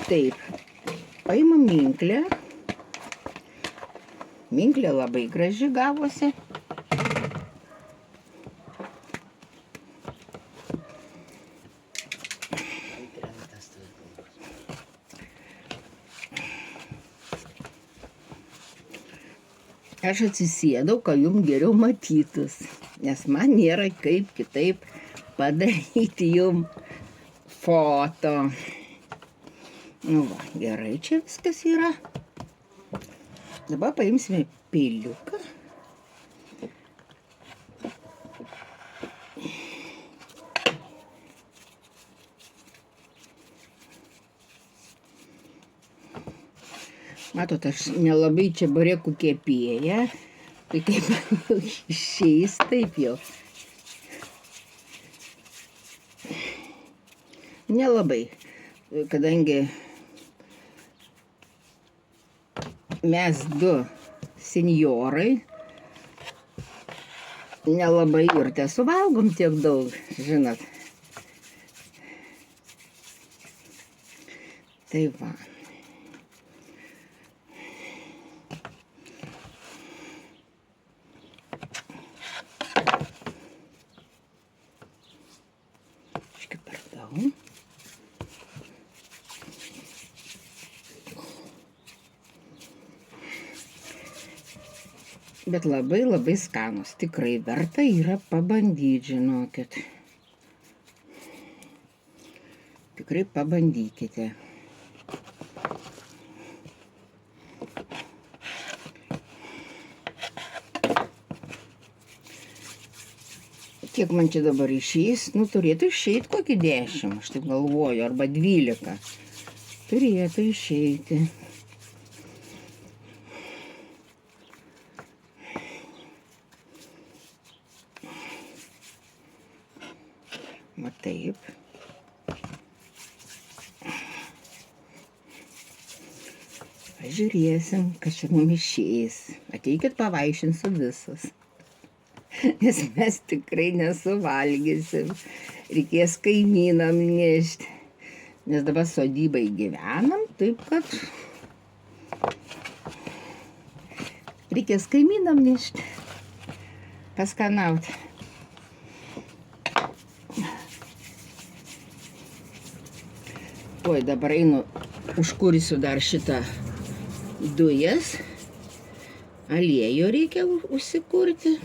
Taip, paimu minklę. Minklė labai graži gavosi. Aš atsisėdau, kad jums geriau matytus, nes man nėra kaip kitaip padaryti jums foto. Nu va, gerai, čia viskas yra. Dabar paimsime peiliuką. Matot, aš nelabai čia barėkų kepėja, tai kaip man jau išeis, taip jau. Nelabai, kadangi mes du senjorai nelabai ir tesuvalgom tiek daug, žinot. Tai va. Bet labai labai skanus, tikrai verta yra pabandyti, žinokit. Tikrai pabandykite. Kiek man čia dabar išeis? Nu, turėtų išeiti kokį 10, aš taip galvoju, arba 12. Turėtų išeiti. Va taip. Pažiūrėsim, kas čia mums išeis. Ateikit, pavaišinsiu visus. Nes mes tikrai nesuvalgysim. Reikės kaimynam nešti. Nes dabar sodybai gyvenam, taip kad reikės kaimynam nešti. Paskanauti. Oi, dabar einu, užkursiu dar šitą dujas. Aliejų reikia užsikurti.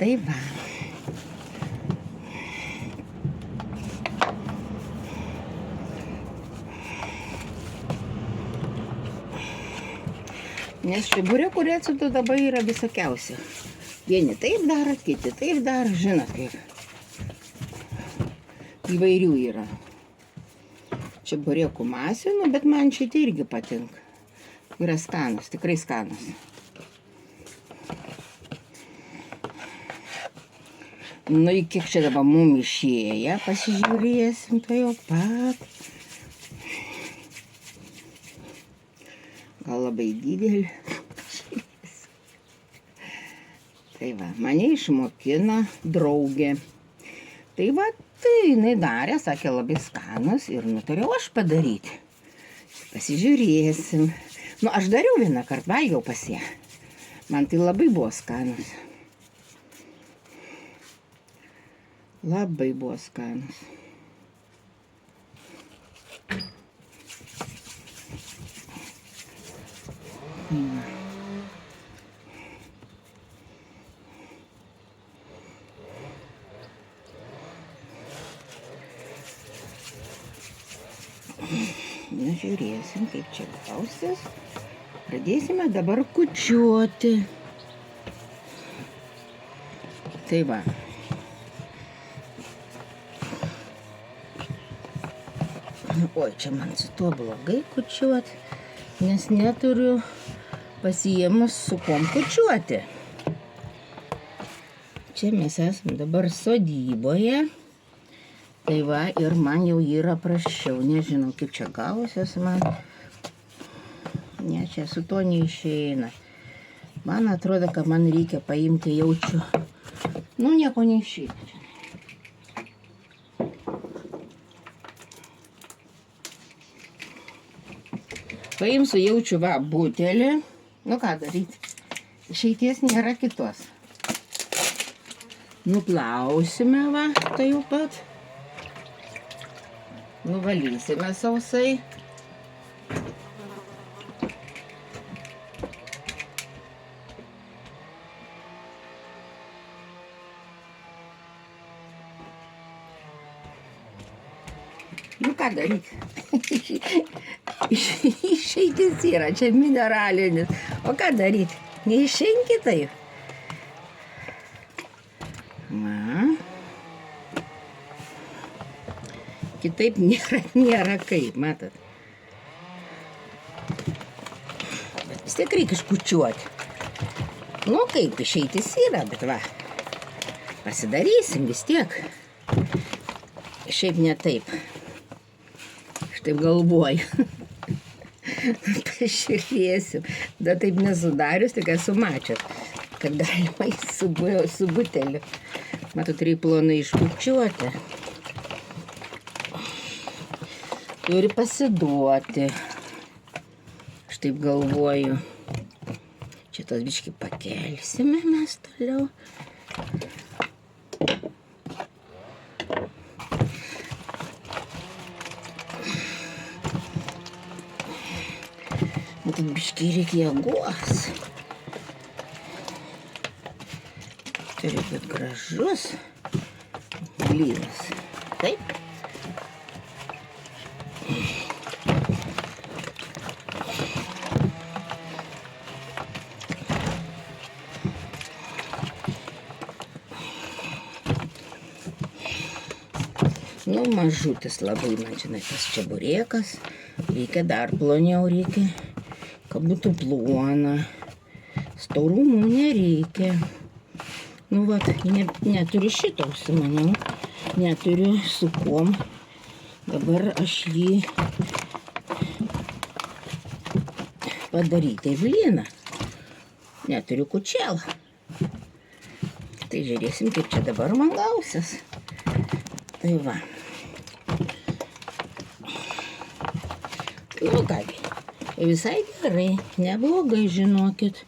Tai va. Nes čeburekų receptų dabar yra visokiausių. Vieni taip daro, kiti taip daro, žinot kaip. Įvairių yra. Čeburekų masių, nu, bet man šitie irgi patinka. Yra skanus, tikrai skanus. Nu, kiek čia dabar mum išėję, pasižiūrėsim, tai jau pat. Gal labai didelį. Tai va, mane išmokino draugė. Tai va, tai jinai darė, sakė, labai skanus ir nutariau aš padaryti. Pasižiūrėsim. Nu, aš dariau vieną kartą, valgiau pas ją. Man tai labai buvo skanus. Labai buvo skanus. Na, žiūrėsim, kaip čia gausis. Pradėsime dabar kučiuoti. Tai va. Oi, čia man su tuo blogai kučiuoti, nes neturiu pasiėmus su kuom kučiuoti. Čia mes esam dabar sodyboje. Tai va, ir man jau yra praščiau. Nežinau, kaip čia gavusios man. Ne, čia su to neišeina. Man atrodo, kad man reikia paimti jaučiu. Nu, nieko neišeina čia. Paimsiu jaučiu va butelį. Nu, ką daryti? Išeities nėra kitos. Nuplausime va, tai jau pat. Nuvalysime sausai. Nu, ką daryti? Išeitis yra, čia mineralinis. O ką daryti? Neišeinki taip. Na. Kitaip nėra kaip, matot. Bet vis tiek reikia iškučiuoti. Nu, kaip išeitis yra, bet va. Pasidarysim vis tiek. Šiaip ne taip. Aš taip galvoju. Pažiūrėsim. Da taip nesudarius, tik esu mačius, kad galima su buteliu. Matot, reikia plonai iškučiuoti. Turi pasiduoti. Aš taip galvoju. Čia tos biškį pakelsime mes toliau. Matot, biškį reikia jėgos. Turi būti gražus blynas. Taip. Nu, mažutis labai, man žinai, tas čeburėkas. Reikia dar ploniau, reikia, kad būtų plona. Storumų nereikia. Nu, vat, neturiu šito, užsimaniau. Neturiu su kuom. Dabar aš jį padaryti blyną. Neturiu kučelą. Tai žiūrėsim, kaip čia dabar man gausis. Tai va. Nu kągi, visai gerai, neblogai, žinokit.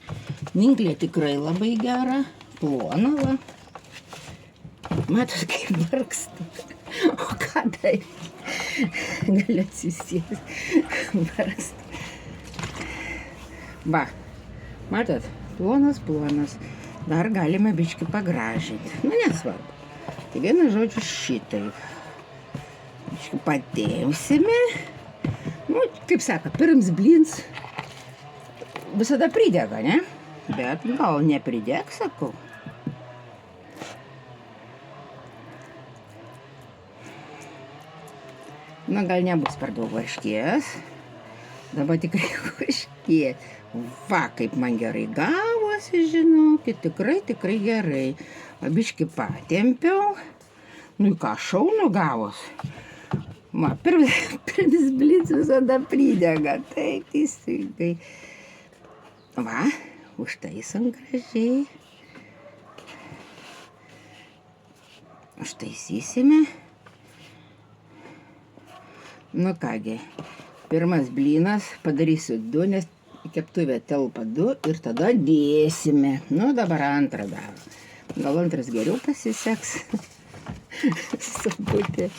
Minklė tikrai labai gera, plona va. Matot, kaip vargstu. O ką daryti? Galiu atsisėsti. Vargstu. Va, matot, plonas. Dar galime biškį pagražinti. Nu, nesvarbu. Tai vienu žodžiu šitaip. Biškį patėmsime. Nu, kaip sako, pirms blins visada pridega, ne? Bet gal neprideg, sakau. Na, gal nebus per daug varškės. Dabar tikrai varškės. Va, kaip man gerai gavosi, žinokit, tikrai gerai. O biškį patempiau. Nu, ką šaunu gavos. Va, pirmis blins visada pridega. Taip, teisingai. Va, užtaisom gražiai. Užtaisysime. Nu kągi, pirmas blynas, padarysiu 2, nes keptuvė telpa 2 ir tada dėsime. Nu, dabar antrą daro. Gal antras geriau pasiseks. Sabutė.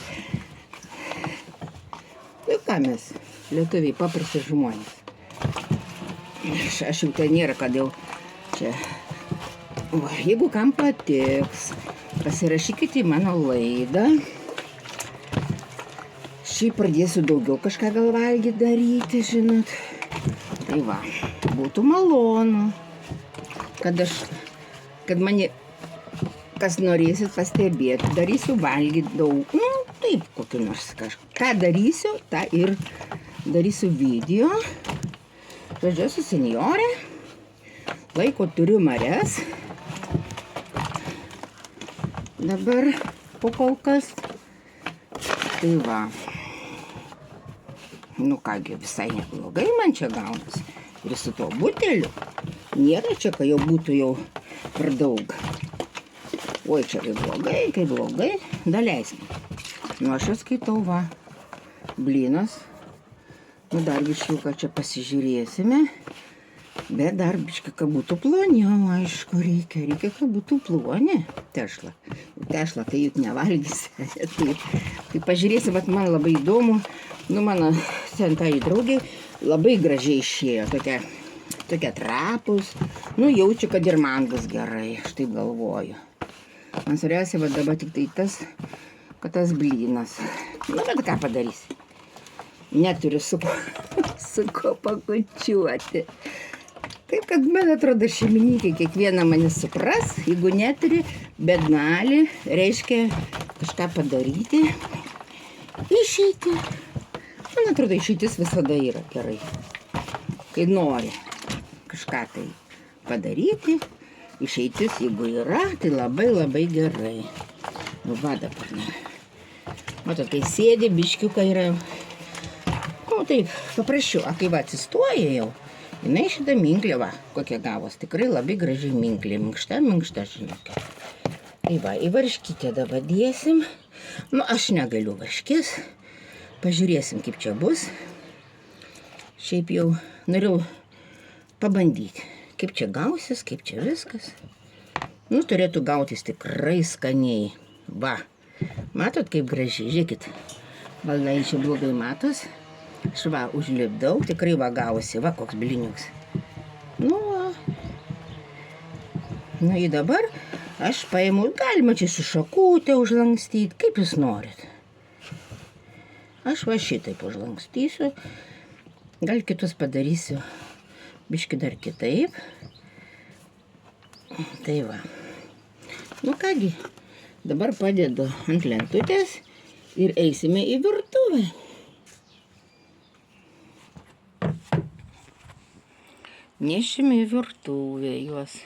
Nu ką mes, lietuviai, paprasti žmonės. Aš jau ten nėra, kad jau čia. Va, jeigu kam patiks, pasirašykite į mano laidą. Šiaip pradėsiu daugiau kažką gal valgyti daryti, žinot. Tai va, būtų malonu, kad mane kas norėsit pastebėti. Darysiu valgyti daug. Nu, taip, kokį nors kažką. Ką darysiu, tą ir darysiu video. Žodžiu, su senjorė. Laiko turiu marias. dabar po kol kas. Tai va. Nu kągi, visai neblogai man čia gaunas. Ir su tuo buteliu. Nėra čia, kai jau būtų jau per daug. Oi, čia kai blogai. Daleiskim. Nu, aš jau skaitau, va. Blynas. Nu, dar biškiuką čia pasižiūrėsime. Bet dar biškai, kad būtų ploniau, aišku, reikia, kad būtų ploni tešla. Tešla tai juk nevalgys. Tai pažiūrėsim, bet man labai įdomu. Nu, mano sentai draugiai labai gražiai išėjo, tokia trapus. Nu, jaučiu, kad ir man bus gerai, aš taip galvoju. Man svarbiausia, va dabar tik tai tas, kad tas blynas. Nu, bet ką padarysi? Neturiu su ko pakučiuoti. Taip, kad man atrodo šeimininkai kiekvieną mane supras, jeigu neturi bednalį, reiškia kažką padaryti, išeiti. Man atrodo, išeitis visada yra gerai. Kai nori kažką tai padaryti, išeitis, jeigu yra, tai labai labai gerai. Nu, va dabar. Matot, kai sėdi, biškiukai yra, nu, taip, paprasčiau. Kai va atsistoja jau, jinai šitą minklę, va, kokia gavos. Tikrai labai gražiai minklė. Minkšta, žinokė. Tai va, į varškytę dabar dėsim. Nu, aš negaliu varškės. Pažiūrėsim, kaip čia bus. Šiaip jau norėjau pabandyti, kaip čia gausis, kaip čia viskas. Nu, turėtų gautis tikrai skaniai. Va, matot, kaip gražiai. Žiūrėkit, gal čia blogai matos. Aš va, užlipdau, tikrai va gausi, va koks bliniuks. Nu, nu į dabar aš paimu, galima čia su šakutė užlankstyti, kaip jūs norit. Aš va šitaip užlankstysiu, gal kitus padarysiu, biški dar kitaip. Tai va. Nu kągi, dabar padedu ant lentutės ir eisime į virtuvę. Nešime į virtuvę juos.